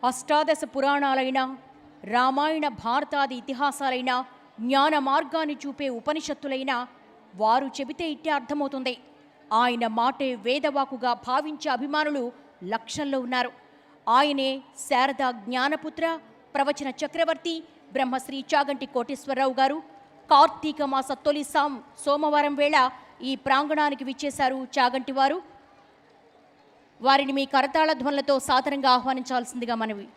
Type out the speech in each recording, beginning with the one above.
అష్టాదశ పురాణాలైన రామాయణ భారతాది ఇతిహాసాలైన జ్ఞాన మార్గాన్ని చూపే ఉపనిషత్తులైన వారు చెబితే ఇట్టే అర్థమవుతుంది. ఆయన మాటే వేదవాకుగా భావించే అభిమానులు లక్షల్లో ఉన్నారు. ఆయనే శారద జ్ఞానపుత్ర, ప్రవచన చక్రవర్తి బ్రహ్మశ్రీ చాగంటి కోటేశ్వరరావు గారు. కార్తీక మాస తొలి సోమవారం వేళ ఈ ప్రాంగణానికి విచ్చేశారు చాగంటి వారు. వారిని మీ కరతాళ ధ్వనులతో సాదరంగా ఆహ్వానించాల్సిందిగా మనవి.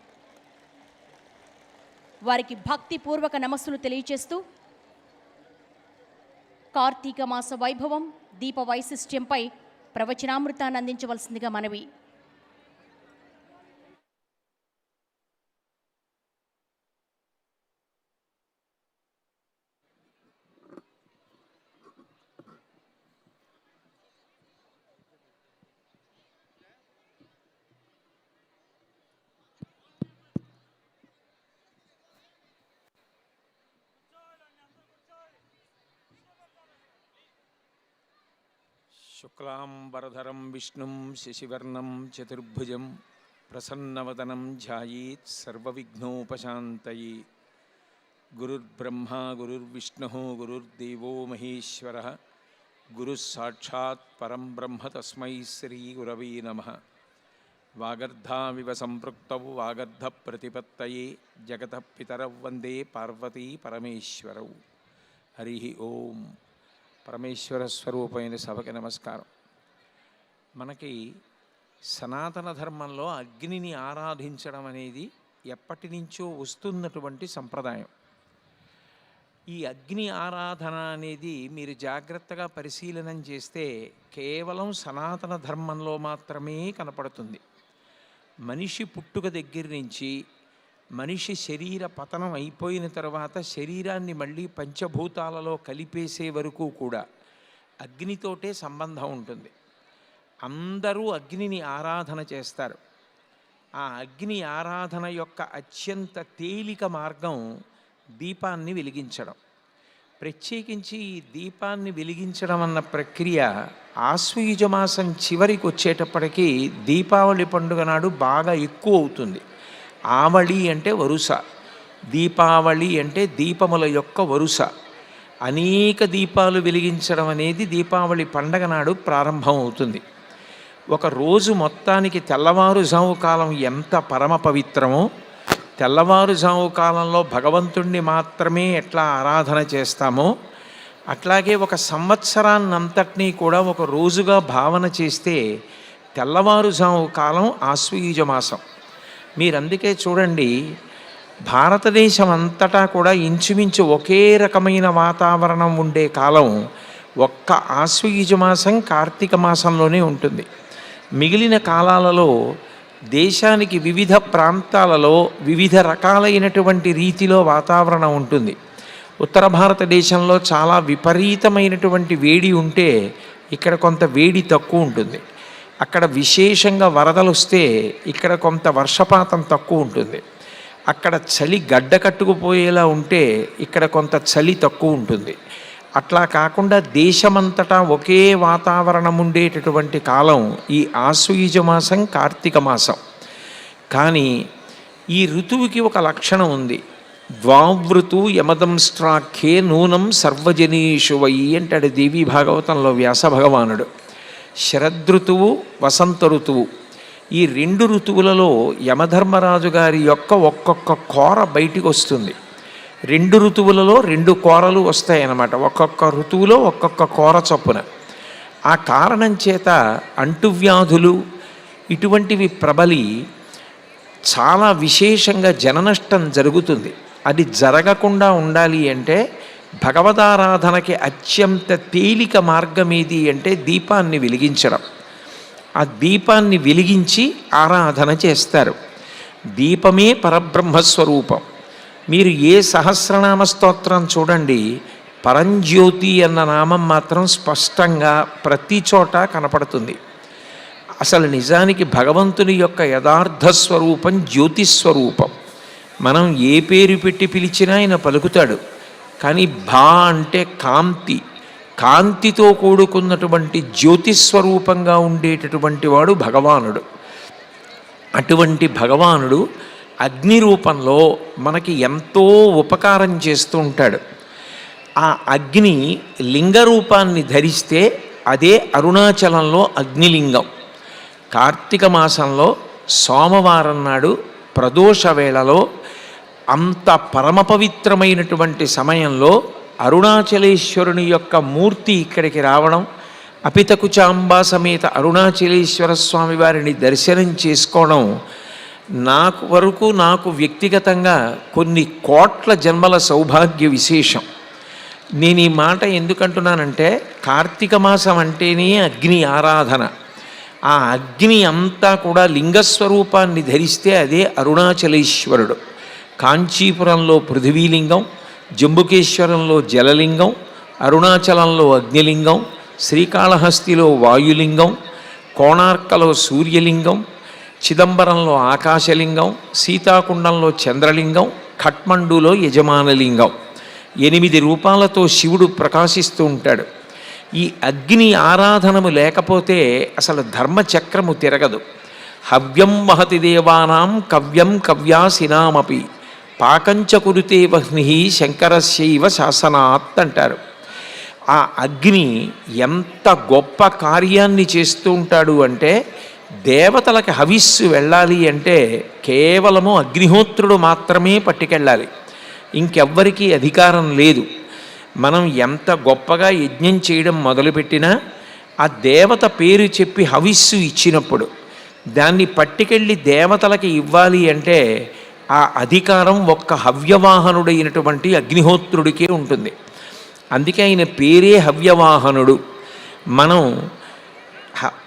వారికి భక్తిపూర్వక నమస్సులు తెలియచేస్తూ కార్తీక మాస వైభవం, దీప వైశిష్ట్యంపై ప్రవచనామృతాన్ని అందించవలసిందిగా మనవి. శుక్లాంబరధరం విష్ణుం శశివర్ణం చతుర్భుజం ప్రసన్నవదనం ధ్యాయేత్ సర్వవిఘ్నోపశాంతయే. గురుర్బ్రహ్మా గురుర్విష్ణుః గురుర్దేవో మహేశ్వరః గురుః సాక్షాత్ పరం బ్రహ్మ తస్మై శ్రీ గురవే నమః. వాగర్ధావివ సంపృక్తౌ వాగర్ధ ప్రతిపత్తయే జగతః పితరౌ వందే పార్వతీ పరమేశ్వరౌ. హరి ఓం. పరమేశ్వర స్వరూపమైన సభకి నమస్కారం. మనకి సనాతన ధర్మంలో అగ్నిని ఆరాధించడం అనేది ఎప్పటి నుంచో వస్తున్నటువంటి సంప్రదాయం. ఈ అగ్ని ఆరాధన అనేది మీరు జాగ్రత్తగా పరిశీలనం చేస్తే కేవలం సనాతన ధర్మంలో మాత్రమే కనపడుతుంది. మనిషి పుట్టుక దగ్గర నుంచి మనిషి శరీర పతనం అయిపోయిన తర్వాత శరీరాన్ని మళ్ళీ పంచభూతాలలో కలిపేసే వరకు కూడా అగ్నితోటే సంబంధం ఉంటుంది. అందరూ అగ్నిని ఆరాధన చేస్తారు. ఆ అగ్ని ఆరాధన యొక్క అత్యంత తేలిక మార్గం దీపాన్ని వెలిగించడం. ప్రత్యేకించి ఈ దీపాన్ని వెలిగించడం అన్న ప్రక్రియ ఆశ్వయుజ మాసం చివరికి వచ్చేటప్పటికీ దీపావళి పండుగ నాడు బాగా ఎక్కువ అవుతుంది. ఆవళి అంటే వరుస, దీపావళి అంటే దీపముల యొక్క వరుస. అనేక దీపాలు వెలిగించడం అనేది దీపావళి పండగ నాడు ప్రారంభం అవుతుంది. ఒక రోజు మొత్తానికి తెల్లవారుజాము కాలం ఎంత పరమ పవిత్రమో, తెల్లవారుజాము కాలంలో భగవంతుణ్ణి మాత్రమే ఎట్లా ఆరాధన చేస్తామో, అట్లాగే ఒక సంవత్సరాన్నంతటినీ కూడా ఒక రోజుగా భావన చేస్తే తెల్లవారుజాము కాలం ఆశ్వయుజ మాసం. మీరందుకే చూడండి, భారతదేశం అంతటా కూడా ఇంచుమించు ఒకే రకమైన వాతావరణం ఉండే కాలం ఒక్క ఆశ్వయుజ మాసం కార్తీక మాసంలోనే ఉంటుంది. మిగిలిన కాలాలలో దేశానికి వివిధ ప్రాంతాలలో వివిధ రకాలైనటువంటి రీతిలో వాతావరణం ఉంటుంది. ఉత్తర భారతదేశంలో చాలా విపరీతమైనటువంటి వేడి ఉంటే ఇక్కడ కొంత వేడి తక్కువ ఉంటుంది. అక్కడ విశేషంగా వరదలు వస్తే ఇక్కడ కొంత వర్షపాతం తక్కువ ఉంటుంది. అక్కడ చలి గడ్డ కట్టుకుపోయేలా ఉంటే ఇక్కడ కొంత చలి తక్కువ ఉంటుంది. అట్లా కాకుండా దేశమంతటా ఒకే వాతావరణం ఉండేటటువంటి కాలం ఈ ఆశ్వయుజ మాసం కార్తీక మాసం. కానీ ఈ ఋతువుకి ఒక లక్షణం ఉంది. ద్వావృతు యమదంష్ట్రాఖ్యే నూనం సర్వజనీషు వై అంటాడు దేవీ భాగవతంలో వ్యాస భగవానుడు. శరదృతువు, వసంత ఋతువు, ఈ రెండు ఋతువులలో యమధర్మరాజు గారి యొక్క ఒక్కొక్క కోర బయటికి వస్తుంది. రెండు ఋతువులలో రెండు కోరలు వస్తాయన్నమాట. ఒక్కొక్క ఋతువులో ఒక్కొక్క కోర చొప్పున. ఆ కారణం చేత అంటువ్యాధులు ఇటువంటివి ప్రబలి చాలా విశేషంగా జననష్టం జరుగుతుంది. అది జరగకుండా ఉండాలి అంటే భగవదారాధనకి అత్యంత తేలిక మార్గం ఏది అంటే దీపాన్ని వెలిగించడం. ఆ దీపాన్ని వెలిగించి ఆరాధన చేస్తారు. దీపమే పరబ్రహ్మస్వరూపం. మీరు ఏ సహస్రనామ స్తోత్రం చూడండి, పరంజ్యోతి అన్న నామం మాత్రం స్పష్టంగా ప్రతి చోట కనపడుతుంది. అసలు నిజానికి భగవంతుని యొక్క యథార్థ స్వరూపం జ్యోతిస్వరూపం. మనం ఏ పేరు పెట్టి పిలిచినా ఆయన పలుకుతాడు. కానీ భా అంటే కాంతి, కాంతితో కూడుకున్నటువంటి జ్యోతిస్వరూపంగా ఉండేటటువంటి వాడు భగవానుడు. అటువంటి భగవానుడు అగ్ని రూపంలో మనకి ఎంతో ఉపకారం చేస్తూ ఉంటాడు. ఆ అగ్ని లింగ రూపాన్ని ధరిస్తే అదే అరుణాచలంలో అగ్నిలింగం. కార్తీక మాసంలో సోమవారం నాడు ప్రదోష వేళలో అంత పరమ పవిత్రమైనటువంటి సమయంలో అరుణాచలేశ్వరుని యొక్క మూర్తి ఇక్కడికి రావడం, అపితకుచాంబా సమేత అరుణాచలేశ్వర స్వామి వారిని దర్శనం చేసుకోవడం నాకు వ్యక్తిగతంగా కొన్ని కోట్ల జన్మల సౌభాగ్య విశేషం. నేను ఈ మాట ఎందుకంటున్నానంటే, కార్తీక మాసం అంటేనే అగ్ని ఆరాధన. ఆ అగ్ని అంతా కూడా లింగస్వరూపాన్ని ధరిస్తే అదే అరుణాచలేశ్వరుడు. కాంచీపురంలో పృథివీలింగం, జంబుకేశ్వరంలో జలలింగం, అరుణాచలంలో అగ్నిలింగం, శ్రీకాళహస్తిలో వాయులింగం, కోణార్కలో సూర్యలింగం, చిదంబరంలో ఆకాశలింగం, సీతాకుండంలో చంద్రలింగం, ఖట్మండులో యజమానలింగం. 8 రూపాలతో శివుడు ప్రకాశిస్తూ ఉంటాడు. ఈ అగ్ని ఆరాధనము లేకపోతే అసలు ధర్మచక్రము తిరగదు. హవ్యం వహతి దేవానాం కవ్యం కవ్యాసినామపి పాకంచ కురుతే వహ్ని శంకరస్యైవ శాసనాత్ అంటారు. ఆ అగ్ని ఎంత గొప్ప కార్యాన్ని చేస్తూ ఉంటాడు అంటే, దేవతలకు హవిస్సు వెళ్ళాలి అంటే కేవలము అగ్నిహోత్రుడు మాత్రమే పట్టుకెళ్ళాలి, ఇంకెవ్వరికీ అధికారం లేదు. మనం ఎంత గొప్పగా యజ్ఞం చేయడం మొదలుపెట్టినా ఆ దేవత పేరు చెప్పి హవిస్సు ఇచ్చినప్పుడు దాన్ని పట్టుకెళ్ళి దేవతలకి ఇవ్వాలి అంటే ఆ అధికారం ఒక్క హవ్యవాహనుడైనటువంటి అగ్నిహోత్రుడికే ఉంటుంది. అందుకే ఆయన పేరే హవ్యవాహనుడు. మనం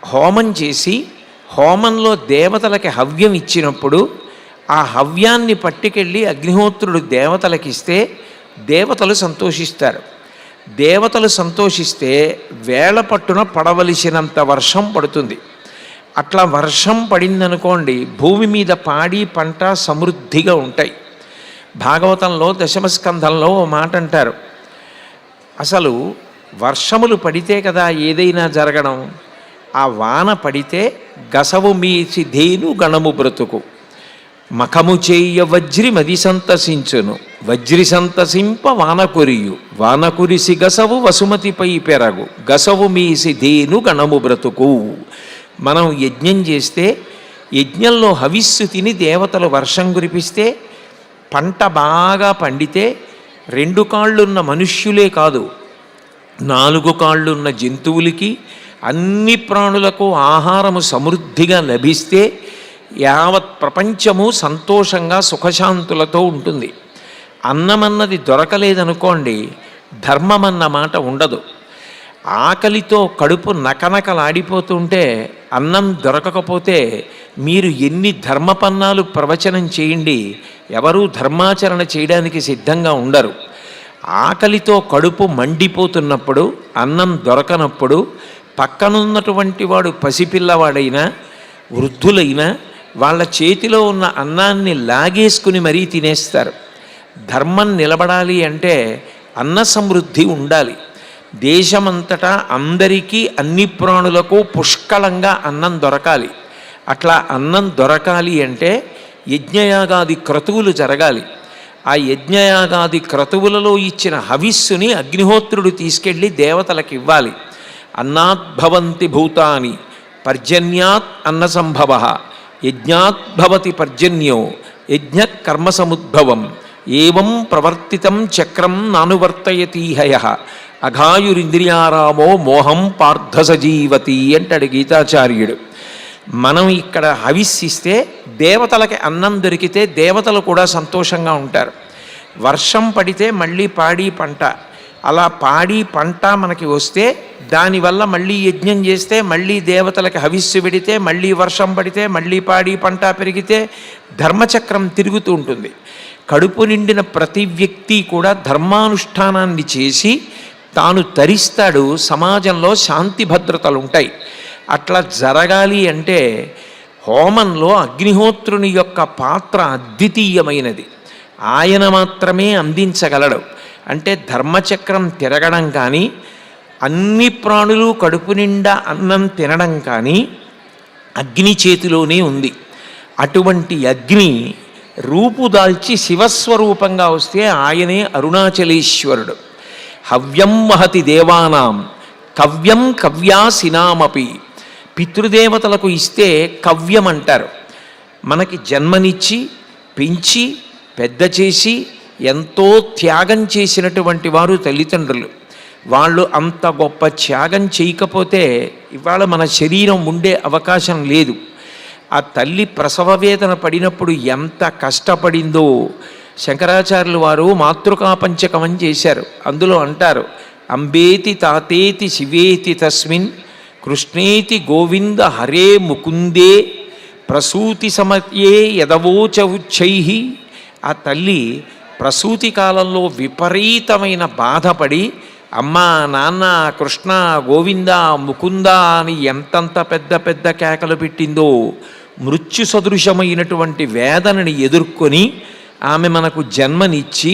హోమం చేసి హోమంలో దేవతలకి హవ్యం ఇచ్చినప్పుడు ఆ హవ్యాన్ని పట్టుకెళ్ళి అగ్నిహోత్రుడు దేవతలకి ఇస్తే దేవతలు సంతోషిస్తారు. దేవతలు సంతోషిస్తే వేళ పట్టున పడవలసినంత వర్షం పడుతుంది. అట్లా వర్షం పడిందనుకోండి, భూమి మీద పాడి పంట సమృద్ధిగా ఉంటాయి. భాగవతంలో దశమస్కంధంలో ఓ మాట అంటారు, అసలు వర్షములు పడితే కదా ఏదైనా జరగడం. ఆ వాన పడితే గసవు మీసి ధేను గణము బ్రతుకు, మఖము చేయ వజ్రి మది సంతసించును, వజ్రి సంతసింప వాన కురియు, వాన కురిసి గసవు వసుమతిపై పెరగు, గసవు మీసి ధేను గణము బ్రతుకు. మనం యజ్ఞం చేస్తే యజ్ఞంలో హవిస్సు తిని దేవతలు వర్షం కురిపిస్తే పంట బాగా పండితే 2 కాళ్ళున్న మనుష్యులే కాదు, 4 కాళ్ళున్న జంతువులకి అన్ని ప్రాణులకు ఆహారము సమృద్ధిగా లభిస్తే యావత్ ప్రపంచము సంతోషంగా సుఖశాంతులతో ఉంటుంది. అన్నమన్నది దొరకలేదనుకోండి, ధర్మమన్న మాట ఉండదు. ఆకలితో కడుపు నకనకలాడిపోతుంటే అన్నం దొరకకపోతే మీరు ఎన్ని ధర్మపన్నాలు ప్రవచనం చేయండి, ఎవరూ ధర్మాచరణ చేయడానికి సిద్ధంగా ఉండరు. ఆకలితో కడుపు మండిపోతున్నప్పుడు, అన్నం దొరకనప్పుడు పక్కనున్నటువంటి వాడు పసిపిల్లవాడైనా వృద్ధులైనా వాళ్ళ చేతిలో ఉన్న అన్నాన్ని లాగేసుకుని మరీ తినేస్తారు. ధర్మం నిలబడాలి అంటే అన్న సమృద్ధి ఉండాలి. దేశమంతటా అందరికీ అన్ని ప్రాణులకు పుష్కలంగా అన్నం దొరకాలి. అట్లా అన్నం దొరకాలి అంటే యజ్ఞయాగాది క్రతువులు జరగాలి. ఆ యజ్ఞయాగాది క్రతువులలో ఇచ్చిన హవిస్సుని అగ్నిహోత్రుడు తీసుకెళ్ళి దేవతలకు ఇవ్వాలి. అన్నాద్భవంతి భూతాని పర్జన్యాత్ అన్న సంభవ, యజ్ఞాద్భవతి పర్జన్యో యజ్ఞ కర్మ సముద్భవం, ఏవం ప్రవర్తితం చక్రం నానువర్తయతీహయ, అఘాయురింద్రియారామో మోహం పార్థ సజీవతి అంటాడు గీతాచార్యుడు. మనం ఇక్కడ హవిస్సిస్తే దేవతలకి అన్నం దొరికితే దేవతలు కూడా సంతోషంగా ఉంటారు. వర్షం పడితే మళ్ళీ పాడి పంట, అలా పాడి పంట మనకి వస్తే దానివల్ల మళ్ళీ యజ్ఞం చేస్తే మళ్ళీ దేవతలకి హవిస్సు పెడితే మళ్ళీ వర్షం పడితే మళ్ళీ పాడి పంట పెరిగితే ధర్మచక్రం తిరుగుతూ ఉంటుంది. కడుపు నిండిన ప్రతి వ్యక్తి కూడా ధర్మానుష్ఠానాన్ని చేసి తాను తరిస్తాడు. సమాజంలో శాంతి భద్రతలు ఉంటాయి. అట్లా జరగాలి అంటే హోమంలో అగ్నిహోత్రుని యొక్క పాత్ర అద్వితీయమైనది. ఆయన మాత్రమే అందించగలడు. అంటే ధర్మచక్రం తిరగడం కానీ, అన్ని ప్రాణులు కడుపు నిండా అన్నం తినడం కానీ అగ్ని చేతిలోనే ఉంది. అటువంటి అగ్ని రూపుదాల్చి శివస్వరూపంగా వస్తే ఆయనే అరుణాచలేశ్వరుడు. హవ్యం వహతి దేవానాం కవ్యం కవ్యాసినామపి. పితృదేవతలకు ఇస్తే కవ్యం అంటారు. మనకి జన్మనిచ్చి పెంచి పెద్ద చేసి ఎంతో త్యాగం చేసినటువంటి వారు తల్లిదండ్రులు. వాళ్ళు అంత గొప్ప త్యాగం చేయకపోతే ఇవాళ మన శరీరం ఉండే అవకాశం లేదు. ఆ తల్లి ప్రసవ వేదన పడినప్పుడు ఎంత కష్టపడిందో శంకరాచార్యులు వారు మాతృకా పంచకం అని చేశారు. అందులో అంటారు, అంబేతి తాతేతి శివేతి తస్మిన్ కృష్ణేతి గోవింద హరే ముకుందే ప్రసూతి సమయే యదవోచ ఉచ్చై. ఆ తల్లి ప్రసూతి కాలంలో విపరీతమైన బాధపడి అమ్మ నాన్న కృష్ణ గోవింద ముకుంద అని ఎంతంత పెద్ద పెద్ద కేకలు పెట్టిందో. మృత్యు సదృశమైనటువంటి వేదనని ఎదుర్కొని ఆమె మనకు జన్మనిచ్చి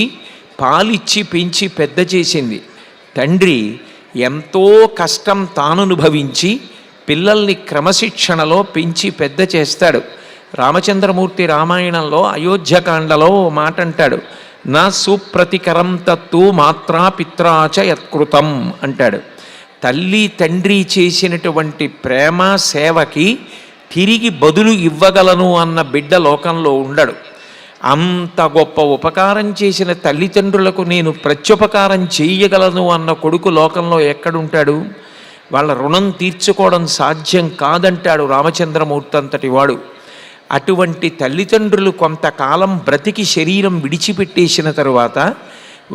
పాలిచ్చి పెంచి పెద్ద చేసింది. తండ్రి ఎంతో కష్టం తాననుభవించి పిల్లల్ని క్రమశిక్షణలో పెంచి పెద్ద చేస్తాడు. రామచంద్రమూర్తి రామాయణంలో అయోధ్యకాండలో ఓ మాట అంటాడు, నా సుప్రతికరం తత్తు మాత్రా పిత్రాచ యత్కృతం అంటాడు. తల్లి తండ్రి చేసినటువంటి ప్రేమ సేవకి తిరిగి బదులు ఇవ్వగలను అన్న బిడ్డ లోకంలో ఉండడు. అంత గొప్ప ఉపకారం చేసిన తల్లిదండ్రులకు నేను ప్రత్యుపకారం చేయగలను అన్న కొడుకు లోకంలో ఎక్కడుంటాడు? వాళ్ళ రుణం తీర్చుకోవడం సాధ్యం కాదంటాడు రామచంద్రమూర్తి అంతటి వాడు. అటువంటి తల్లిదండ్రులు కొంతకాలం బ్రతికి శరీరం విడిచిపెట్టేసిన తరువాత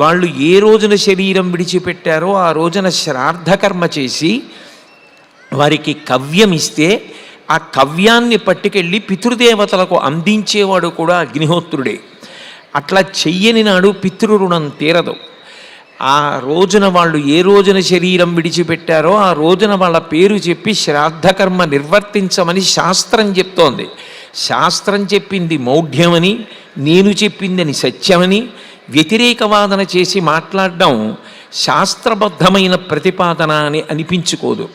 వాళ్ళు ఏ రోజున శరీరం విడిచిపెట్టారో ఆ రోజున శ్రాద్ధకర్మ చేసి వారికి కవ్యం ఇస్తే ఆ కవ్యాన్ని పట్టుకెళ్ళి పితృదేవతలకు అందించేవాడు కూడా అగ్నిహోత్రుడే. అట్లా చెయ్యని నాడు పితృరుణం తీరదు. ఆ రోజున వాళ్ళు ఏ రోజున శరీరం విడిచిపెట్టారో ఆ రోజున వాళ్ళ పేరు చెప్పి శ్రాద్ధకర్మ నిర్వర్తించమని శాస్త్రం చెప్తోంది. శాస్త్రం చెప్పింది మౌఢ్యమని, నేను చెప్పిందని సత్యమని వ్యతిరేక వాదన చేసి మాట్లాడడం శాస్త్రబద్ధమైన ప్రతిపాదన అని అనిపించుకోదు.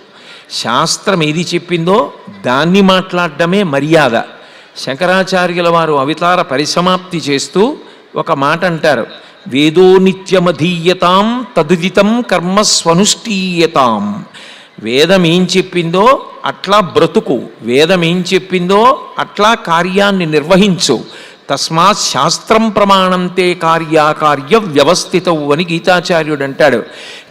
శాస్త్రం ఏది చెప్పిందో దాన్ని మాట్లాడడమే మర్యాద. శంకరాచార్యుల వారు అవతార పరిసమాప్తి చేస్తూ ఒక మాట అంటారు, వేదో నిత్యమధీయతాం తదుదితం కర్మ స్వనుష్ఠీయతాం. వేదం ఏం చెప్పిందో అట్లా బ్రతుకు, వేదం ఏం చెప్పిందో అట్లా కార్యాన్ని నిర్వహించు. తస్మాత్ శాస్త్రం ప్రమాణంతే కార్యాకార్య వ్యవస్థితవు అని గీతాచార్యుడు అంటాడు.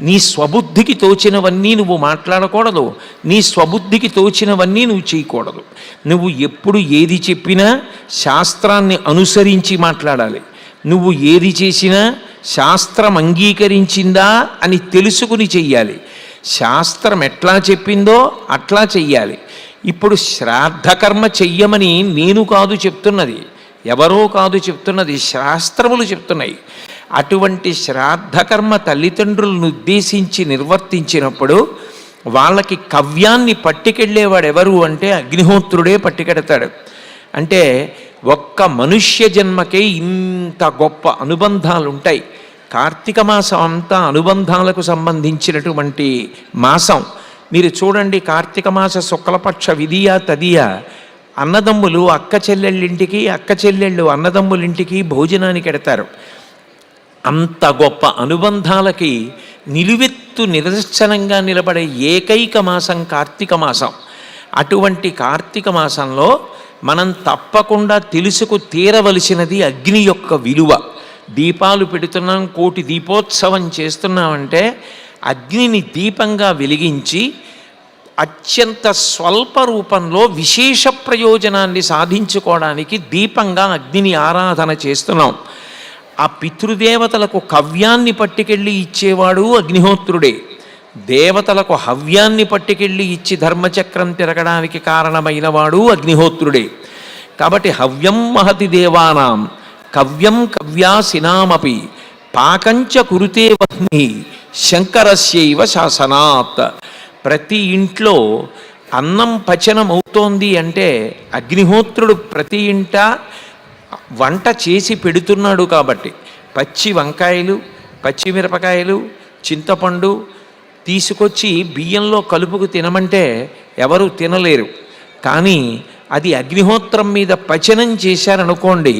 నీ స్వబుద్ధికి తోచినవన్నీ నువ్వు మాట్లాడకూడదు, నీ స్వబుద్ధికి తోచినవన్నీ నువ్వు చేయకూడదు. నువ్వు ఎప్పుడు ఏది చెప్పినా శాస్త్రాన్ని అనుసరించి మాట్లాడాలి. నువ్వు ఏది చేసినా శాస్త్రం అంగీకరించిందా అని తెలుసుకుని చెయ్యాలి. శాస్త్రం ఎట్లా చెప్పిందో అట్లా చెయ్యాలి. ఇప్పుడు శ్రాద్ధకర్మ చెయ్యమని నేను కాదు చెప్తున్నది, ఎవరో కాదు చెప్తున్నది, శాస్త్రములు చెప్తున్నాయి. అటువంటి శ్రాద్ధకర్మ తల్లిదండ్రులను ఉద్దేశించి నిర్వర్తించినప్పుడు వాళ్ళకి కవ్యాన్ని పట్టుకెళ్ళేవాడు ఎవరు అంటే అగ్నిహోత్రుడే పట్టుకెడతాడు. అంటే ఒక్క మనుష్య జన్మకే ఇంత గొప్ప అనుబంధాలు ఉంటాయి. కార్తీక మాసం అంతా అనుబంధాలకు సంబంధించినటువంటి మాసం. మీరు చూడండి, కార్తీక మాస శుక్లపక్ష విధియ తదియ అన్నదమ్ములు అక్క చెల్లెళ్ళింటికి, అక్క చెల్లెళ్ళు అన్నదమ్ములింటికి భోజనానికి ఎడతారు. అంత గొప్ప అనుబంధాలకి నిలువెత్తు నిదర్శనంగా నిలబడే ఏకైక మాసం కార్తీక మాసం. అటువంటి కార్తీక మాసంలో మనం తప్పకుండా తెలుసుకు తీరవలసినది అగ్ని యొక్క విలువ. దీపాలు పెడుతున్నాం, కోటి దీపోత్సవం చేస్తున్నామంటే అగ్నిని దీపంగా వెలిగించి అత్యంత స్వల్ప రూపంలో విశేష ప్రయోజనాన్ని సాధించుకోవడానికి దీపంగా అగ్నిని ఆరాధన చేస్తున్నాం. ఆ పితృదేవతలకు కవ్యాన్ని పట్టుకెళ్ళి ఇచ్చేవాడు అగ్నిహోత్రుడే. దేవతలకు హవ్యాన్ని పట్టుకెళ్ళి ఇచ్చి ధర్మచక్రం తిరగడానికి కారణమైన వాడు అగ్నిహోత్రుడే. కాబట్టి హవ్యం మహతి దేవానాం కవ్యం కవ్యాసినామపి పాకంచ కురుతే వహ్ని శంకరస్యైవ శాసనాత్. ప్రతి ఇంట్లో అన్నం పచనం అవుతోంది అంటే అగ్నిహోత్రుడు ప్రతి ఇంట వంట చేసి పెడుతున్నాడు కాబట్టి. పచ్చి వంకాయలు, పచ్చిమిరపకాయలు, చింతపండు తీసుకొచ్చి బియ్యంలో కలుపుకు తినమంటే ఎవరు తినలేరు. కానీ అది అగ్నిహోత్రం మీద పచనం చేశారనుకోండి,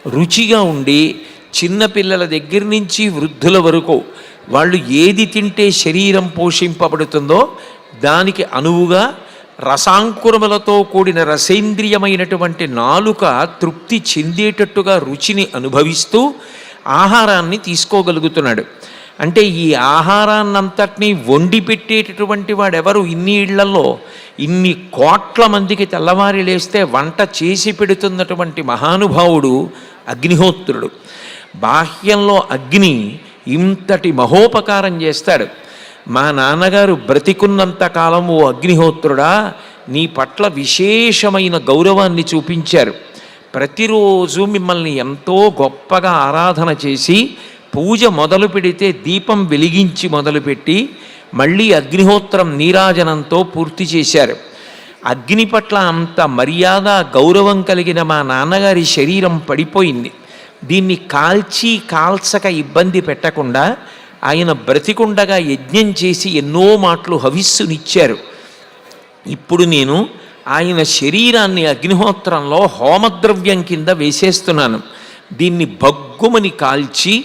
రుచిగా ఉండి చిన్నపిల్లల దగ్గర నుంచి వృద్ధుల వరకు వాళ్ళు ఏది తింటే శరీరం పోషింపబడుతుందో దానికి అనువుగా రసాంకురములతో కూడిన రసేంద్రియమైనటువంటి నాలుక తృప్తి చెందేటట్టుగా రుచిని అనుభవిస్తూ ఆహారాన్ని తీసుకోగలుగుతున్నాడు. అంటే ఈ ఆహారాన్నంతటినీ వండి పెట్టేటటువంటి వాడెవరు? ఇన్ని ఇళ్లలో ఇన్ని కోట్ల మందికి తెల్లవారి లేస్తే వంట చేసి పెడుతున్నటువంటి మహానుభావుడు అగ్నిహోత్రుడు. బాహ్యంలో అగ్ని ఇంతటి మహోపకారం చేస్తాడు. మా నాన్నగారు బ్రతికున్నంత కాలం ఓ అగ్నిహోత్రుడా నీ పట్ల విశేషమైన గౌరవాన్ని చూపించారు. ప్రతిరోజు మిమ్మల్ని ఎంతో గొప్పగా ఆరాధన చేసి పూజ మొదలు పెడితే దీపం వెలిగించి మొదలుపెట్టి మళ్ళీ అగ్నిహోత్రం నీరాజనంతో పూర్తి చేశారు. అగ్ని పట్ల అంత మర్యాద గౌరవం కలిగిన మా నాన్నగారి శరీరం పడిపోయింది. దీన్ని కాల్చక ఇబ్బంది పెట్టకుండా ఆయన బ్రతికుండగా యజ్ఞం చేసి ఎన్నో మాటలు హవిస్సునిచ్చారు. ఇప్పుడు నేను ఆయన శరీరాన్ని అగ్నిహోత్రంలో హోమద్రవ్యం కింద వేసేస్తున్నాను. దీన్ని భగ్గుమని కాల్చి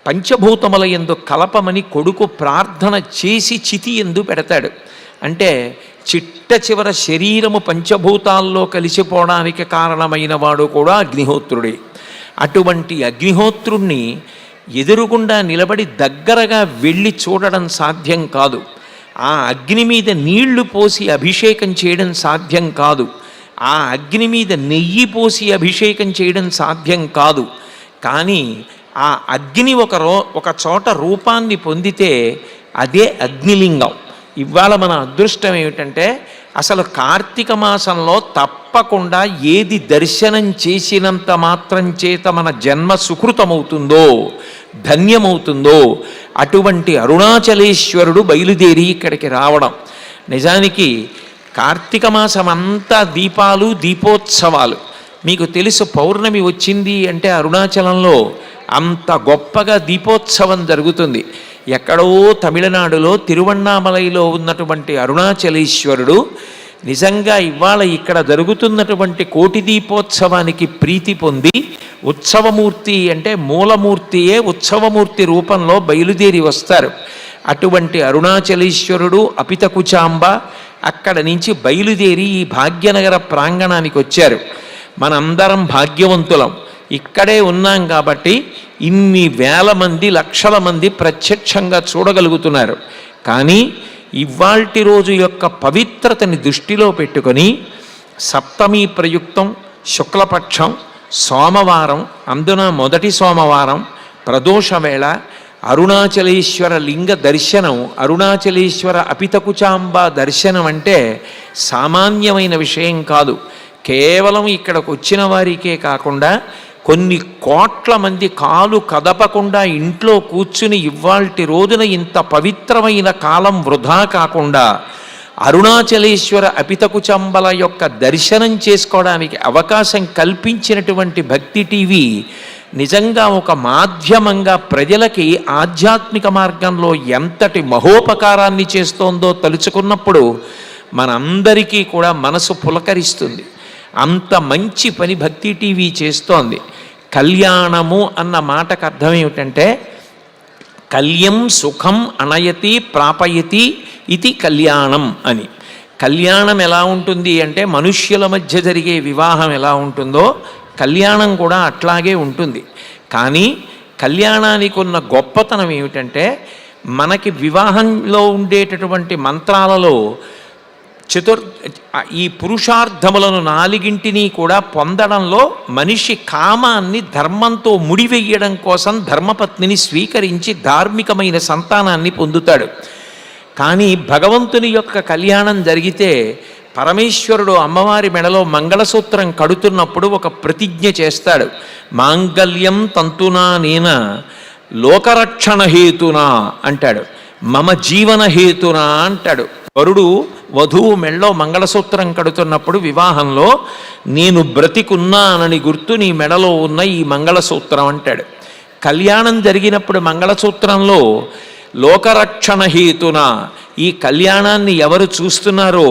పంచభూతముల యందు కలపమని కొడుకు ప్రార్థన చేసి చితి యందు పెడతాడు. అంటే చిట్ట చివర శరీరము పంచభూతాల్లో కలిసిపోవడానికి కారణమైన వాడు కూడా అగ్నిహోత్రుడే. అటువంటి అగ్నిహోత్రుణ్ణి ఎదురుగుండా నిలబడి దగ్గరగా వెళ్ళి చూడడం సాధ్యం కాదు. ఆ అగ్ని మీద నీళ్లు పోసి అభిషేకం చేయడం సాధ్యం కాదు. ఆ అగ్ని మీద నెయ్యి పోసి అభిషేకం చేయడం సాధ్యం కాదు. కానీ ఆ అగ్ని ఒక చోట రూపాన్ని పొందితే అదే అగ్నిలింగం. ఇవాళ మన అదృష్టం ఏమిటంటే అసలు కార్తీక మాసంలో తప్పకుండా ఏది దర్శనం చేసినంత మాత్రం చేత మన జన్మ సుకృతమవుతుందో ధన్యమవుతుందో అటువంటి అరుణాచలేశ్వరుడు బయలుదేరి ఇక్కడికి రావడం. నిజానికి కార్తీక మాసం అంతా దీపాలు దీపోత్సవాలు. మీకు తెలుసు పౌర్ణమి వచ్చింది అంటే అరుణాచలంలో అంత గొప్పగా దీపోత్సవం జరుగుతుంది. ఎక్కడో తమిళనాడులో తిరువణ్ణామలైలో ఉన్నటువంటి అరుణాచలేశ్వరుడు నిజంగా ఇవాళ ఇక్కడ జరుగుతున్నటువంటి కోటి దీపోత్సవానికి ప్రీతి పొంది ఉత్సవమూర్తి అంటే మూలమూర్తియే ఉత్సవమూర్తి రూపంలో బయలుదేరి వస్తారు. అటువంటి అరుణాచలేశ్వరుడు అపితకుచాంబ అక్కడ నుంచి బయలుదేరి ఈ భాగ్యనగర ప్రాంగణానికి వచ్చారు. మనందరం భాగ్యవంతులం, ఇక్కడే ఉన్నాం కాబట్టి ఇన్ని వేల మంది లక్షల మంది ప్రత్యక్షంగా చూడగలుగుతున్నారు. కానీ ఇవాల్టి రోజు యొక్క పవిత్రతని దృష్టిలో పెట్టుకొని సప్తమి ప్రయుక్తం శుక్లపక్షం సోమవారం, అందున మొదటి సోమవారం ప్రదోషవేళ అరుణాచలేశ్వర లింగ దర్శనం, అరుణాచలేశ్వర అపితకుచాంబ దర్శనం అంటే సామాన్యమైన విషయం కాదు. కేవలం ఇక్కడికి వచ్చిన వారికే కాకుండా కొన్ని కోట్ల మంది కాలు కదపకుండా ఇంట్లో కూర్చుని ఇవాల్టి రోజున ఇంత పవిత్రమైన కాలం వృధా కాకుండా అరుణాచలేశ్వర అపితకుచంబల యొక్క దర్శనం చేసుకోవడానికి అవకాశం కల్పించినటువంటి భక్తి టీవీ నిజంగా ఒక మాధ్యమంగా ప్రజలకి ఆధ్యాత్మిక మార్గంలో ఎంతటి మహోపకారాన్ని చేస్తోందో తలుచుకున్నప్పుడు మనందరికీ కూడా మనసు పులకరిస్తుంది. అంత మంచి పని భక్తి టీవీ చేస్తోంది. కళ్యాణము అన్న మాటకు అర్థం ఏమిటంటే కళ్యం సుఖం అనయతి ప్రాపయతి ఇది కళ్యాణం అని. కళ్యాణం ఎలా ఉంటుంది అంటే మనుష్యుల మధ్య జరిగే వివాహం ఎలా ఉంటుందో కళ్యాణం కూడా అట్లాగే ఉంటుంది. కానీ కళ్యాణానికి ఉన్న గొప్పతనం ఏమిటంటే మనకి వివాహంలో ఉండేటటువంటి మంత్రాలలో ఈ పురుషార్థములను నాలుగింటిని కూడా పొందడంలో మనిషి కామాన్ని ధర్మంతో ముడివెయ్యడం కోసం ధర్మపత్నిని స్వీకరించి ధార్మికమైన సంతానాన్ని పొందుతాడు. కానీ భగవంతుని యొక్క కళ్యాణం జరిగితే పరమేశ్వరుడు అమ్మవారి మెడలో మంగళసూత్రం కడుతున్నప్పుడు ఒక ప్రతిజ్ఞ చేస్తాడు. మాంగళ్యం తంతునా నేన లోకరక్షణ హేతునా అంటాడు. మమ జీవన హేతునా అంటాడు. వరుడు వధువు మెడలో మంగళసూత్రం కడుతున్నప్పుడు వివాహంలో నేను బ్రతికున్నానని గుర్తు నీ మెడలో ఉన్న ఈ మంగళసూత్రం అంటాడు. కళ్యాణం జరిగినప్పుడు మంగళసూత్రంలో లోకరక్షణ హేతున ఈ కళ్యాణాన్ని ఎవరు చూస్తున్నారో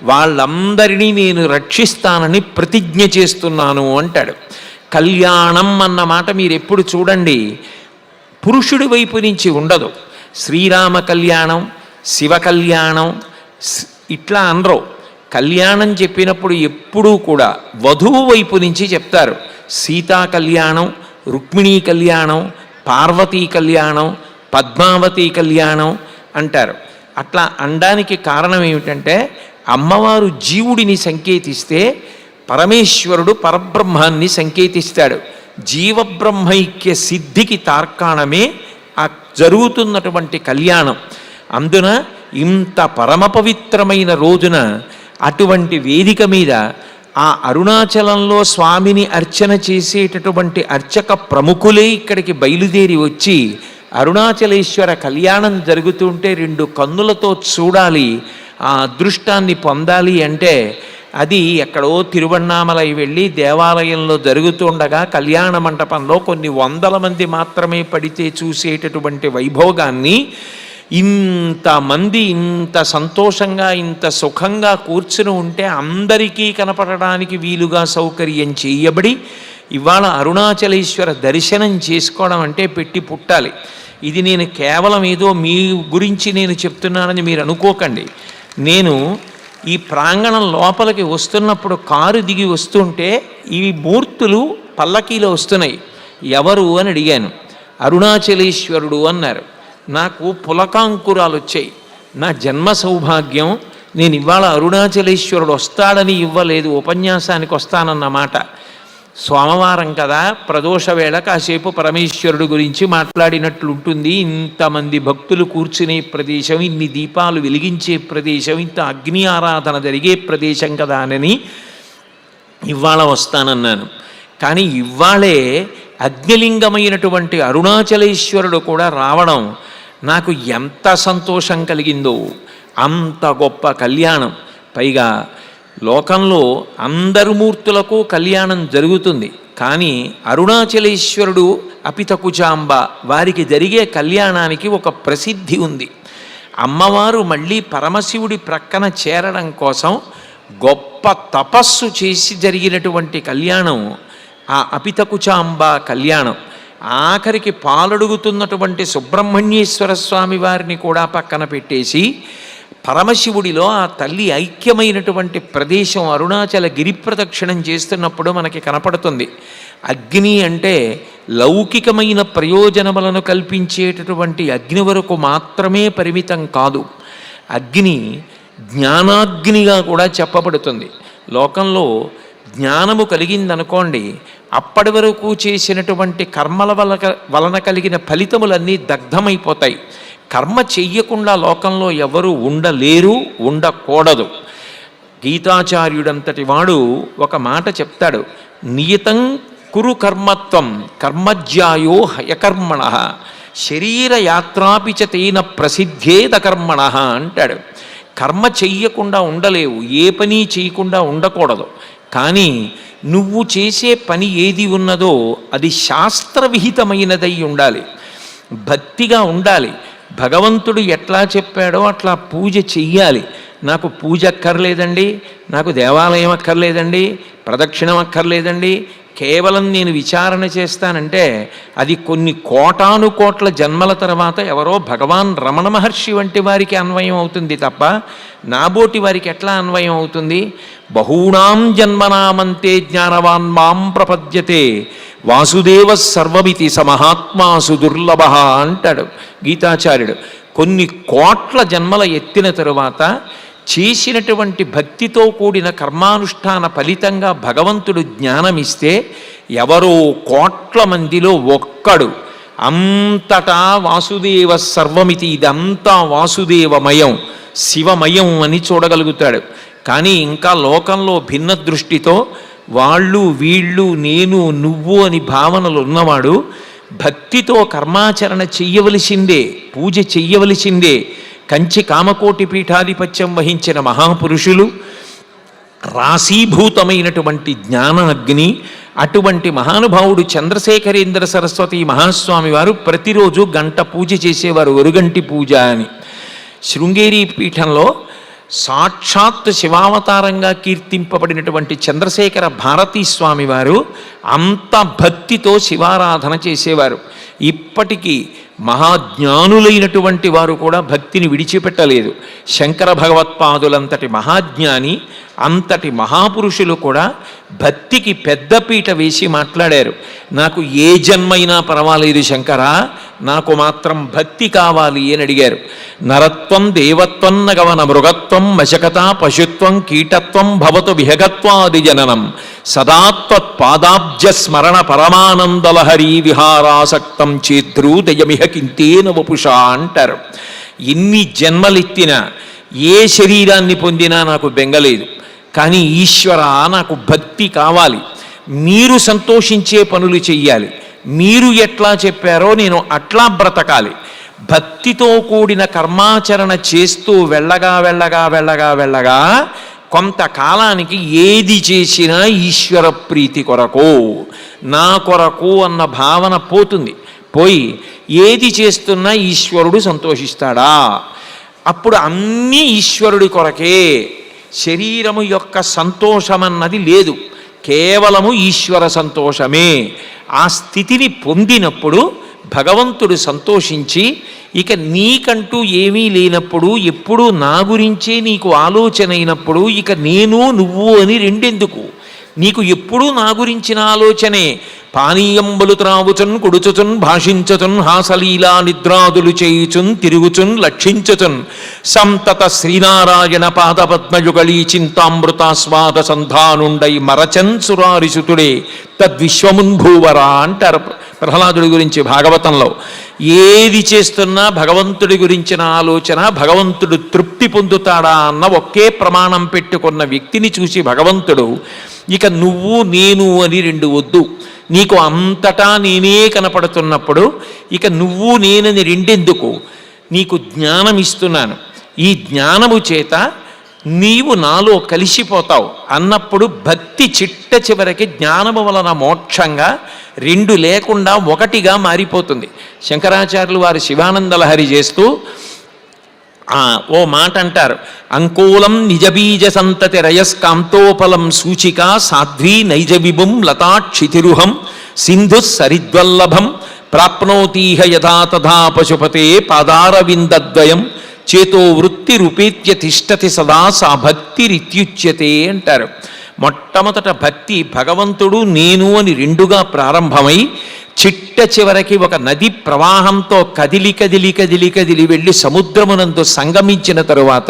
వాళ్ళందరినీ నేను రక్షిస్తానని ప్రతిజ్ఞ చేస్తున్నాను అంటాడు. కళ్యాణం అన్న మాట మీరు ఎప్పుడు చూడండి, పురుషుడి వైపు నుంచి ఉండదు. శ్రీరామ కళ్యాణం, శివ కళ్యాణం ఇట్లా అనరు. కళ్యాణం చెప్పినప్పుడు ఎప్పుడూ కూడా వధువు వైపు నుంచి చెప్తారు. సీతా కళ్యాణం, రుక్మిణీ కళ్యాణం, పార్వతీ కళ్యాణం, పద్మావతి కళ్యాణం అంటారు. అట్లా అనడానికి కారణం ఏమిటంటే, అమ్మవారు జీవుడిని సంకేతిస్తే పరమేశ్వరుడు పరబ్రహ్మాన్ని సంకేతిస్తాడు. జీవబ్రహ్మైక్య సిద్ధికి తార్కాణమే ఆ జరుగుతున్నటువంటి కళ్యాణం. అందున ఇంత పరమ పవిత్రమైన రోజున అటువంటి వేదిక మీద ఆ అరుణాచలంలో స్వామిని అర్చన చేసేటటువంటి అర్చక ప్రముఖులే ఇక్కడికి బయలుదేరి వచ్చి అరుణాచలేశ్వర కళ్యాణం జరుగుతుంటే 2 కన్నులతో చూడాలి, ఆ అదృష్టాన్ని పొందాలి అంటే అది ఎక్కడో తిరువణ్ణామలై వెళ్ళి దేవాలయంలో జరుగుతుండగా కళ్యాణ మంటపంలో కొన్ని 100 మంది మాత్రమే పడితే చూసేటటువంటి వైభోగాన్ని ఇంతమంది ఇంత సంతోషంగా ఇంత సుఖంగా కూర్చుని ఉంటే అందరికీ కనపడడానికి వీలుగా సౌకర్యం చేయబడి ఇవాళ అరుణాచలేశ్వర దర్శనం చేసుకోవడం అంటే పెట్టి పుట్టాలి. ఇది నేను కేవలం ఏదో మీ గురించి నేను చెప్తున్నానని మీరు అనుకోకండి. నేను ఈ ప్రాంగణం లోపలికి వస్తున్నప్పుడు కారు దిగి వస్తుంటే ఈ మూర్తులు పల్లకీలో వస్తున్నాయి. ఎవరు అని అడిగాను. అరుణాచలేశ్వరుడు అన్నారు. నాకు పులకాంకురాలు వచ్చాయి. నా జన్మ సౌభాగ్యం. నేను ఇవాళ అరుణాచలేశ్వరుడు వస్తాడని ఇవ్వలేదు, ఉపన్యాసానికి వస్తానన్నమాట. సోమవారం కదా, ప్రదోష వేళ కాసేపు పరమేశ్వరుడు గురించి మాట్లాడినట్లుంటుంది. ఇంతమంది భక్తులు కూర్చునే ప్రదేశం, ఇన్ని దీపాలు వెలిగించే ప్రదేశం, ఇంత అగ్ని ఆరాధన జరిగే ప్రదేశం కదా అని ఇవాళ వస్తానన్నాను. కానీ ఇవాళే అగ్నిలింగమైనటువంటి అరుణాచలేశ్వరుడు కూడా రావడం నాకు ఎంత సంతోషం కలిగిందో. అంత గొప్ప కళ్యాణం. పైగా లోకంలో అందరు మూర్తులకు కళ్యాణం జరుగుతుంది, కానీ అరుణాచలేశ్వరుడు అపితకుచాంబ వారికి జరిగే కళ్యాణానికి ఒక ప్రసిద్ధి ఉంది. అమ్మవారు మళ్ళీ పరమశివుడి ప్రక్కన చేరడం కోసం గొప్ప తపస్సు చేసి జరిగినటువంటి కళ్యాణం ఆ అపితకుచాంబ కళ్యాణం. ఆఖరికి పాలడుగుతున్నటువంటి సుబ్రహ్మణ్యేశ్వర స్వామి వారిని కూడా పక్కన పెట్టేసి పరమశివుడిలో ఆ తల్లి ఐక్యమైనటువంటి ప్రదేశం అరుణాచల గిరి ప్రదక్షిణం చేస్తున్నప్పుడు మనకి కనపడుతుంది. అగ్ని అంటే లౌకికమైన ప్రయోజనములను కల్పించేటటువంటి అగ్ని వరకు మాత్రమే పరిమితం కాదు. అగ్ని జ్ఞానాగ్నిగా కూడా చెప్పబడుతుంది. లోకంలో జ్ఞానము కలిగిందనుకోండి, అప్పటి వరకు చేసినటువంటి కర్మల వలన కలిగిన ఫలితములన్నీ దగ్ధమైపోతాయి. కర్మ చెయ్యకుండా లోకంలో ఎవరు ఉండలేరు, ఉండకూడదు. గీతాచార్యుడంతటి వాడు ఒక మాట చెప్తాడు. నియతం కురు కర్మత్వం కర్మజ్యాయో హయకర్మణ శరీరయాత్రాపి చ తేన ప్రసిద్ధేద కర్మణ అంటాడు. కర్మ చెయ్యకుండా ఉండలేవు, ఏ పని చేయకుండా ఉండకూడదు. కానీ నువ్వు చేసే పని ఏది ఉన్నదో అది శాస్త్రవిహితమైనదై ఉండాలి, భక్తిగా ఉండాలి. భగవంతుడు ఎట్లా చెప్పాడో అట్లా పూజ చెయ్యాలి. నాకు పూజ అక్కర్లేదండి, నాకు దేవాలయం అక్కర్లేదండి, ప్రదక్షిణం అక్కర్లేదండి, కేవలం నేను విచారణ చేస్తానంటే అది కొన్ని కోటానుకోట్ల జన్మల తర్వాత ఎవరో భగవాన్ రమణ మహర్షి వంటి వారికి అన్వయం అవుతుంది తప్ప నాబోటి వారికి ఎట్లా అన్వయం అవుతుంది? బహూనాం జన్మనామంతే జ్ఞానవాన్ మాం ప్రపద్యతే వాసుదేవ సర్వమితి సమహాత్మాసు దుర్లభ అంటాడు గీతాచార్యుడు. కొన్ని కోట్ల జన్మల ఎత్తిన తరువాత చేసినటువంటి భక్తితో కూడిన కర్మానుష్ఠాన ఫలితంగా భగవంతుడు జ్ఞానమిస్తే ఎవరో కోట్ల మందిలో ఒక్కడు అంతటా వాసుదేవ సర్వమితి, ఇదంతా వాసుదేవమయం శివమయం అని చూడగలుగుతాడు. కానీ ఇంకా లోకంలో భిన్న దృష్టితో వాళ్ళు వీళ్ళు నేను నువ్వు అని భావనలు ఉన్నవాడు భక్తితో కర్మాచరణ చెయ్యవలసిందే, పూజ చెయ్యవలసిందే. కంచి కామకోటి పీఠాధిపత్యం వహించిన మహాపురుషులు, రాశీభూతమైనటువంటి జ్ఞాన అగ్ని, అటువంటి మహానుభావుడు చంద్రశేఖరేంద్ర సరస్వతి మహాస్వామి వారు ప్రతిరోజు గంట పూజ చేసేవారు, ఒరుగంటి పూజ అని. శృంగేరి పీఠంలో సాక్షాత్ శివావతారంగా కీర్తింపబడినటువంటి చంద్రశేఖర భారతీ స్వామి వారు అంత భక్తితో శివారాధన చేసేవారు. ఇప్పటికీ మహాజ్ఞానులైనటువంటి వారు కూడా భక్తిని విడిచిపెట్టలేదు. శంకర భగవత్పాదులంతటి మహాజ్ఞాని, అంతటి మహాపురుషులు కూడా భక్తికి పెద్దపీట వేసి మాట్లాడారు. నాకు ఏ జన్మైనా పర్వాలేదు శంకరా, నాకు మాత్రం భక్తి కావాలి అని అడిగారు. నరత్వం దేవత్వం నగవన మృగత్వం మశకత పశుత్వం కీటత్వం భవతు విహగత్వాది జననం సదాత్వత్పాదాబ్జ స్మరణ పరమానందలహరీ విహారాసక్తం చేద్రూదయమిహ కింతేన వపుషా అంటారు. ఎన్ని జన్మలెత్తినా ఏ శరీరాన్ని పొందినా నాకు బెంగలేదు, కానీ ఈశ్వర నాకు భక్తి కావాలి, మీరు సంతోషించే పనులు చెయ్యాలి, మీరు ఎట్లా చెప్పారో నేను అట్లా బ్రతకాలి. భక్తితో కూడిన కర్మాచరణ చేస్తూ వెళ్ళగా వెళ్ళగా వెళ్ళగా వెళ్ళగా కొంతకాలానికి ఏది చేసినా ఈశ్వర ప్రీతి కొరకు, నా కొరకు అన్న భావన పోతుంది. పోయి ఏది చేస్తున్నా ఈశ్వరుడు సంతోషిస్తాడా? అప్పుడు అన్నీ ఈశ్వరుడి కొరకే. శరీరము యొక్క సంతోషమన్నది లేదు, కేవలము ఈశ్వర సంతోషమే. ఆ స్థితిని పొందినప్పుడు భగవంతుడు సంతోషించి, ఇక నీకంటూ ఏమీ లేనప్పుడు, ఎప్పుడూ నా గురించే నీకు ఆలోచన అయినప్పుడు ఇక నేను నువ్వు అని రెండెందుకు? నీకు ఎప్పుడూ నా గురించిన ఆలోచనే. పానీయంబులు త్రావుచున్ కుడుచుచున్ భాషించుచున్ హాసలీలా నిద్రాదులు చేయుచున్ తిరుగుచున్ లక్షించుచున్ సంతత శ్రీనారాయణ పాదపద్మయుగళీ చింతామృతాస్వాద సంధానుండై మరచన్ సురారిసుతుడే తద్విశ్వమున్భూవరా అంటారు ప్రహ్లాదుడి గురించి భాగవతంలో. ఏది చేస్తున్నా భగవంతుడి గురించిన ఆలోచన, భగవంతుడు తృప్తి పొందుతాడా అన్న ఒకే ప్రమాణం పెట్టుకున్న వ్యక్తిని చూసి భగవంతుడు ఇక నువ్వు నేను అని రెండు వద్దు, నీకు అంతటా నేనే కనపడుతున్నప్పుడు ఇక నువ్వు నేనని రెండెందుకు? నీకు జ్ఞానం ఇస్తున్నాను, ఈ జ్ఞానము చేత నీవు నాలో కలిసిపోతావు అన్నప్పుడు భక్తి చిట్ట చివరికి జ్ఞానము వలన మోక్షంగా రెండు లేకుండా ఒకటిగా మారిపోతుంది. శంకరాచార్యులు వారు శివానందలహరి చేస్తూ ఓ మాట అంటారు, అంకోలం నిజబీజ సంతతి రయస్కాంతోపలం సూచిక సాధ్వీ నైజ విభుం లతాక్షితిరుహం సింధు సరిద్వల్లభం ప్రాప్నోతీహ యథా తథా పశుపతే పాదారవిందద్వయం చేతో వృత్తి రూపేత్య తిష్టతి సదా సా భక్తిరిత్యుచ్యతే అంటారు. మొట్టమొదట భక్తి భగవంతుడు నేను అని రెండుగా ప్రారంభమై చిట్ట చివరికి ఒక నది ప్రవాహంతో కదిలి కదిలి కదిలి కదిలి వెళ్ళి సముద్రమునందు సంగమించిన తరువాత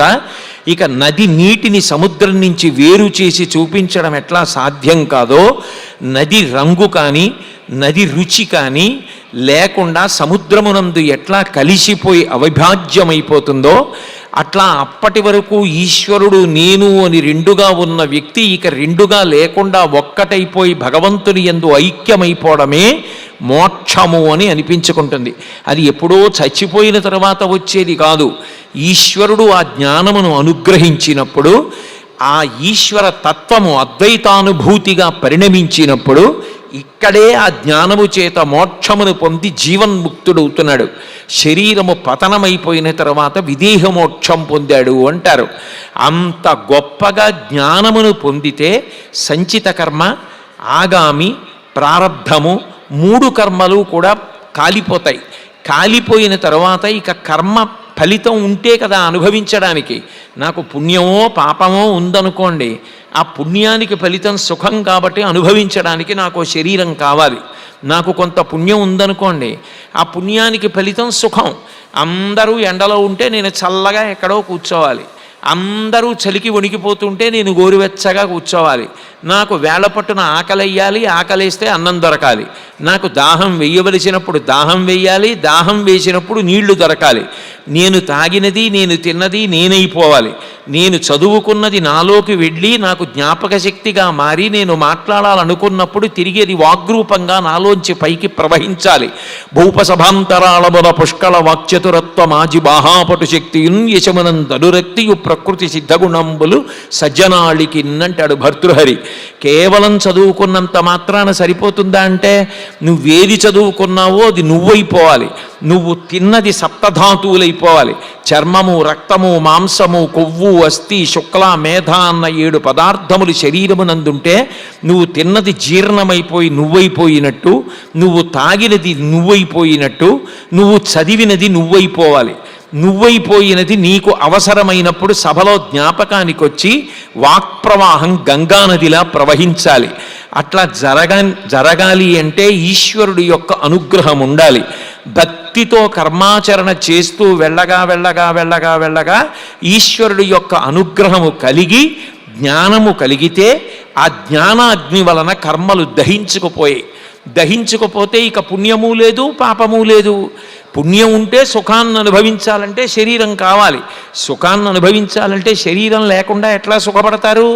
ఇక నది నీటిని సముద్రం నుంచి వేరు చేసి చూపించడం ఎట్లా సాధ్యం కాదో, నది రంగు కానీ నది రుచి కానీ లేకుండా సముద్రమునందు ఎట్లా కలిసిపోయి అవిభాజ్యమైపోతుందో అట్లా అప్పటి వరకు ఈశ్వరుడు నేను అని రెండుగా ఉన్న వ్యక్తి ఇక రెండుగా లేకుండా ఒక్కటైపోయి భగవంతుని యందు ఐక్యమైపోవడమే మోక్షము అని అనిపించుకుంటుంది. అది ఎప్పుడో చచ్చిపోయిన తర్వాత వచ్చేది కాదు. ఈశ్వరుడు ఆ జ్ఞానమును అనుగ్రహించినప్పుడు, ఆ ఈశ్వర తత్వము అద్వైతానుభూతిగా పరిణమించినప్పుడు ఇక్కడే ఆ జ్ఞానము చేత మోక్షమును పొంది జీవన్ముక్తుడవుతున్నాడు. శరీరము పతనమైపోయిన తర్వాత విదేహ మోక్షం పొందాడు అంటారు. అంత గొప్పగా జ్ఞానమును పొందితే సంచిత కర్మ, ఆగామి, ప్రారబ్ధము మూడు కర్మలు కూడా కాలిపోతాయి. కాలిపోయిన తర్వాత ఇక కర్మ ఫలితం ఉంటే కదా అనుభవించడానికి. నాకు పుణ్యమో పాపమో ఉందనుకోండి, ఆ పుణ్యానికి ఫలితం సుఖం కాబట్టి అనుభవించడానికి నాకు శరీరం కావాలి. నాకు కొంత పుణ్యం ఉందనుకోండి, ఆ పుణ్యానికి ఫలితం సుఖం. అందరూ ఎండలో ఉంటే నేను చల్లగా ఎక్కడో కూర్చోవాలి, అందరూ చలికి వణికిపోతుంటే నేను గోరువెచ్చగా కూర్చోవాలి. నాకు వేళ పట్టున ఆకలయ్యాలి, ఆకలేస్తే అన్నం దొరకాలి. నాకు దాహం వేయవలసినప్పుడు దాహం వేయాలి, దాహం వేసినప్పుడు నీళ్లు దొరకాలి. నేను తాగినది నేను తిన్నది నేనైపోవాలి. నేను చదువుకున్నది నాలోకి వెళ్ళి నాకు జ్ఞాపక శక్తిగా మారి నేను మాట్లాడాలనుకున్నప్పుడు తిరిగి అది వాగ్రూపంగా నాలోంచి పైకి ప్రవహించాలి. భూపసభాంతరాళముల పుష్కళ వాక్చతురత్వ మాజి బాహాపటు శక్తియున్ యశమునందనురక్తియు ప్రకృతి సిద్ధగుణంబులు సజ్జనాళికిన్నంటాడు భర్తృహరి. కేవలం చదువుకున్నంత మాత్రాన సరిపోతుందా అంటే నువ్వేది చదువుకున్నావో అది నువ్వైపోవాలి. నువ్వు తిన్నది సప్తధాతువులైపోవాలి. చర్మము, రక్తము, మాంసము, కొవ్వు, అస్థి, శుక్ల, మేధ అన్న 7 పదార్థములు శరీరమునందుంటే నువ్వు తిన్నది జీర్ణమైపోయి నువ్వైపోయినట్టు, నువ్వు తాగినది నువ్వైపోయినట్టు, నువ్వు చదివినది నువ్వైపోవాలి. నువ్వైపోయినది నీకు అవసరమైనప్పుడు సభలో జ్ఞాపకానికి వచ్చి వాక్ప్రవాహం గంగానదిలా ప్రవహించాలి. అట్లా జరగాలి అంటే ఈశ్వరుడి యొక్క అనుగ్రహం ఉండాలి. భక్తితో కర్మాచరణ చేస్తూ వెళ్ళగా ఈశ్వరుడి యొక్క అనుగ్రహము కలిగి జ్ఞానము కలిగితే ఆ జ్ఞానాగ్ని వలన కర్మలు దహించుకుపోతే ఇక పుణ్యము లేదు, పాపము లేదు. పుణ్యం ఉంటే సుఖాన్ని అనుభవించాలంటే శరీరం కావాలి. సుఖాన్ని అనుభవించాలంటే శరీరం లేకుండా ఎట్లా సుఖపడతారు?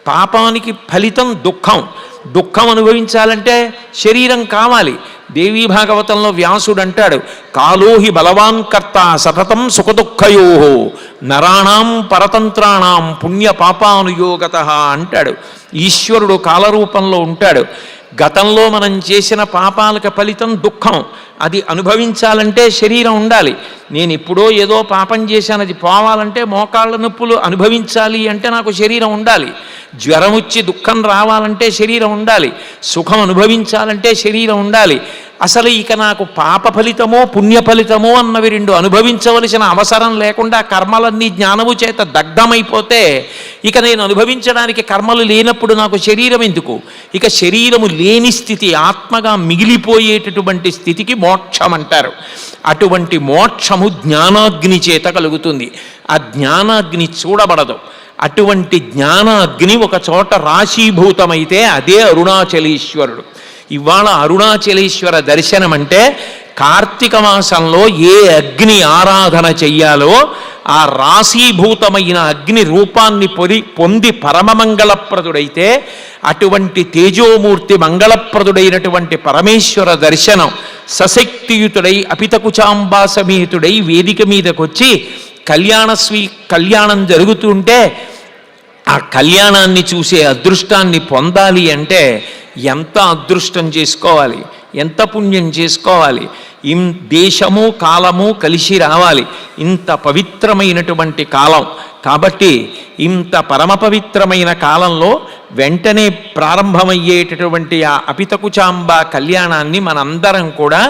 పాపానికి ఫలితం దుఃఖం అనుభవించాలంటే శరీరం కావాలి. దేవీ భాగవతంలో వ్యాసుడు అంటాడు, కాలోహి బలవాన్ కర్త సతతం సుఖదుఃఖయో నరాణాం పరతంత్రాణం పుణ్య పాపానుయోగత అంటాడు. ఈశ్వరుడు కాలరూపంలో ఉంటాడు. గతంలో మనం చేసిన పాపాలకు ఫలితం దుఃఖం. అది అనుభవించాలంటే శరీరం ఉండాలి. నేను ఎప్పుడో ఏదో పాపం చేశాను, అది పోవాలంటే మోకాళ్ళ నొప్పులు అనుభవించాలి అంటే నాకు శరీరం ఉండాలి. జ్వరం వచ్చి దుఃఖం రావాలంటే శరీరం ఉండాలి. సుఖం అనుభవించాలంటే శరీరం ఉండాలి. అసలు ఇక నాకు పాప ఫలితమో పుణ్య ఫలితమో అన్నవి 2 అనుభవించవలసిన అవసరం లేకుండా కర్మలన్నీ జ్ఞానము చేత దగ్ధమైపోతే ఇక నేను అనుభవించడానికి కర్మలు లేనప్పుడు నాకు శరీరం ఎందుకు? ఇక శరీరము లేని స్థితి, ఆత్మగా మిగిలిపోయేటటువంటి స్థితికి మోక్షం అంటారు. అటువంటి మోక్షము జ్ఞానాగ్ని చేత కలుగుతుంది. ఆ జ్ఞానాగ్ని చూడబడదు. అటువంటి జ్ఞానాగ్ని ఒక చోట రాశీభూతమైతే అదే అరుణాచలేశ్వరుడు. ఇవాళ అరుణాచలేశ్వర దర్శనం అంటే కార్తీక మాసంలో ఏ అగ్ని ఆరాధన చెయ్యాలో ఆ రాశీభూతమైన అగ్ని రూపాన్ని పొంది పరమమంగళప్రదుడైతే అటువంటి తేజోమూర్తి మంగళప్రదుడైనటువంటి పరమేశ్వర దర్శనం సశక్తియుతుడై అపితకుచాంబా సమేతుడై వేదిక మీదకొచ్చి కళ్యాణం జరుగుతుంటే ఆ కళ్యాణాన్ని చూసే అదృష్టాన్ని పొందాలి అంటే ఎంత అదృష్టం చేసుకోవాలి, ఎంత పుణ్యం చేసుకోవాలి. దేశము కాలము కలిసి రావాలి. ఇంత పవిత్రమైనటువంటి కాలం కాబట్టి ఇంత పరమ పవిత్రమైన కాలంలో వెంటనే ప్రారంభమయ్యేటటువంటి ఆ అపితకుచాంబ కళ్యాణాన్ని మనందరం కూడా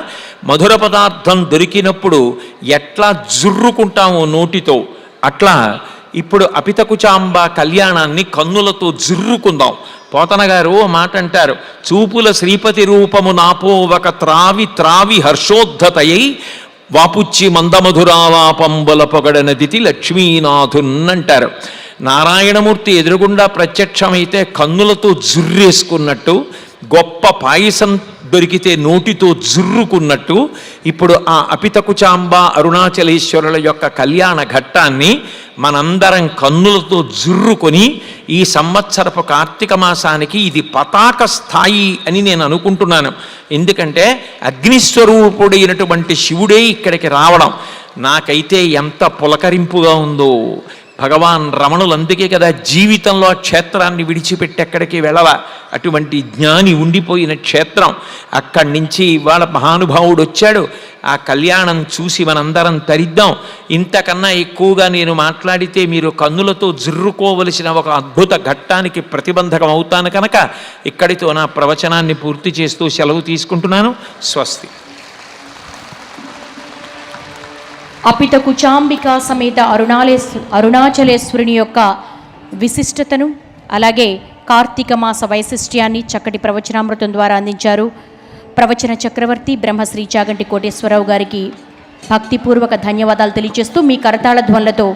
మధుర పదార్థం దొరికినప్పుడు ఎట్లా జుర్రుకుంటామో నోటితో అట్లా ఇప్పుడు అపితకుచాంబ కళ్యాణాన్ని కన్నులతో జుర్రుకుందాం. పోతన గారు మాట అంటారు, చూపుల శ్రీపతి రూపము నాపోవక త్రావి హర్షోద్ధతయై వాపుచ్చి మందమధురాలాపంబుల పొగడనదితి లక్ష్మీనాథున్ అంటారు. నారాయణమూర్తి ఎదురుగుండా ప్రత్యక్షమైతే కన్నులతో జుర్రేసుకున్నట్టు, గొప్ప పాయసం దొరికితే నోటితో జుర్రుకున్నట్టు ఇప్పుడు ఆ అపితకుచాంబ అరుణాచలేశ్వరుల యొక్క కళ్యాణ ఘట్టాన్ని మనందరం కన్నులతో జుర్రుకొని ఈ సంవత్సరపు కార్తీక మాసానికి ఇది పతాక స్థాయి అని నేను అనుకుంటున్నాను. ఎందుకంటే అగ్నిస్వరూపుడైనటువంటి శివుడే ఇక్కడికి రావడం నాకైతే ఎంత పులకరింపుగా ఉందో. భగవాన్ రమణులు అందుకే కదా జీవితంలో ఆ క్షేత్రాన్ని విడిచిపెట్టి ఎక్కడికి వెళ్ళవా, అటువంటి జ్ఞాని ఉండిపోయిన క్షేత్రం. అక్కడి నుంచి ఇవాళ మహానుభావుడు వచ్చాడు. ఆ కళ్యాణం చూసి మనందరం తరిద్దాం. ఇంతకన్నా ఎక్కువగా నేను మాట్లాడితే మీరు కన్నులతో జుర్రుకోవలసిన ఒక అద్భుత ఘట్టానికి ప్రతిబంధకం అవుతాను కనుక ఇక్కడితో నా ప్రవచనాన్ని పూర్తి చేస్తూ సెలవు తీసుకుంటున్నాను. స్వస్తి. అపితకుచాంబిక సమేత అరుణాచలేశ్వరుని యొక్క విశిష్టతను అలాగే కార్తీక మాస వైశిష్ట్యాన్ని చక్కటి ప్రవచనామృతం ద్వారా అందించారు. ప్రవచన చక్రవర్తి బ్రహ్మశ్రీ చాగంటి కోటేశ్వరరావు గారికి భక్తిపూర్వక ధన్యవాదాలు తెలియజేస్తూ మీ కరతాళ ధ్వనులతో